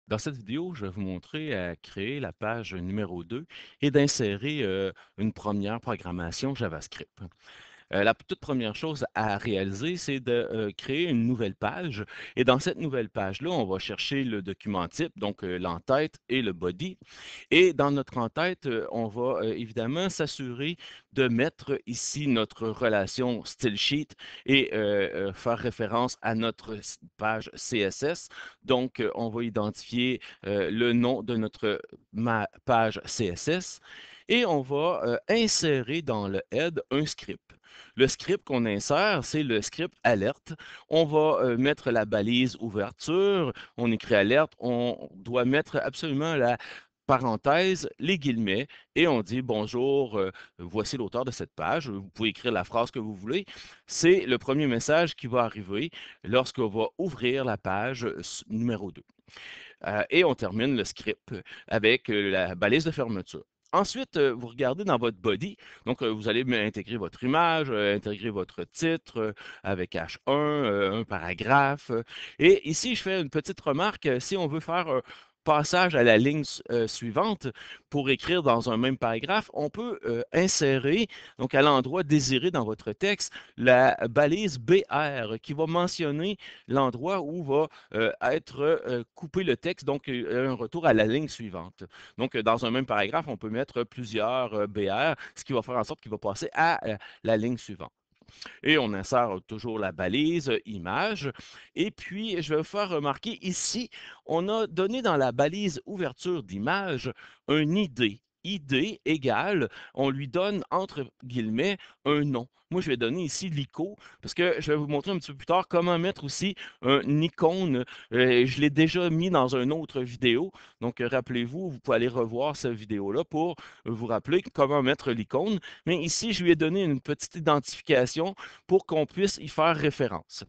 Dans cette vidéo, je vais vous montrer à créer la page numéro 2 et d'insérer une première programmation JavaScript. La toute première chose à réaliser, c'est de créer une nouvelle page. Et dans cette nouvelle page-là, on va chercher le document type, donc l'entête et le body. Et dans notre en-tête, on va évidemment s'assurer de mettre ici notre relation style sheet et faire référence à notre page CSS. Donc, on va identifier le nom de notre page CSS et on va insérer dans le head un script. Le script qu'on insère, c'est le script alerte. On va mettre la balise ouverture, on écrit alerte, on doit mettre absolument la parenthèse, les guillemets, et on dit bonjour, voici l'auteur de cette page. Vous pouvez écrire la phrase que vous voulez. C'est le premier message qui va arriver lorsqu'on va ouvrir la page numéro 2. Et on termine le script avec la balise de fermeture. Ensuite, vous regardez dans votre body, donc vous allez intégrer votre image, intégrer votre titre avec H1, un paragraphe. Et ici, je fais une petite remarque. Si on veut faire un passage à la ligne suivante pour écrire dans un même paragraphe, on peut insérer, donc à l'endroit désiré dans votre texte, la balise BR qui va mentionner l'endroit où va être coupé le texte, donc un retour à la ligne suivante. Donc, dans un même paragraphe, on peut mettre plusieurs BR, ce qui va faire en sorte qu'il va passer à la ligne suivante. Et on insère toujours la balise image. Et puis, je vais vous faire remarquer ici, on a donné dans la balise ouverture d'image un ID. ID égale, on lui donne entre guillemets un nom. Moi, je vais donner ici l'ICO parce que je vais vous montrer un petit peu plus tard comment mettre aussi une icône. Je l'ai déjà mis dans une autre vidéo. Donc, rappelez-vous, vous pouvez aller revoir cette vidéo-là pour vous rappeler comment mettre l'icône. Mais ici, je lui ai donné une petite identification pour qu'on puisse y faire référence.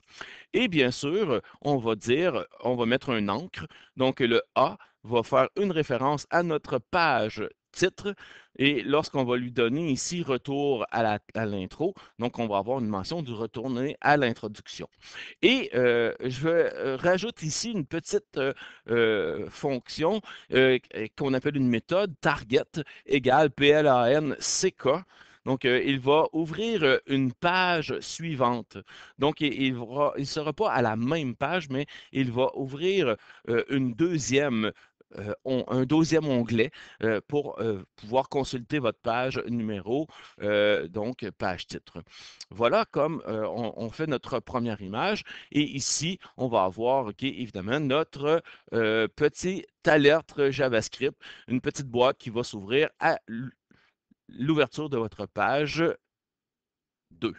Et bien sûr, on va dire, on va mettre un encre. Donc, le A va faire une référence à notre page titre. Et lorsqu'on va lui donner ici retour à l'intro, donc on va avoir une mention du retourner à l'introduction. Et je rajoute ici une petite fonction qu'on appelle une méthode target égale PLAN-CK. Donc, il va ouvrir une page suivante. Donc, il ne sera pas à la même page, mais il va ouvrir un deuxième onglet pour pouvoir consulter votre page numéro, donc page titre. Voilà comme on fait notre première image. Et ici, on va avoir, évidemment, notre petite alerte JavaScript, une petite boîte qui va s'ouvrir à l'ouverture de votre page 2.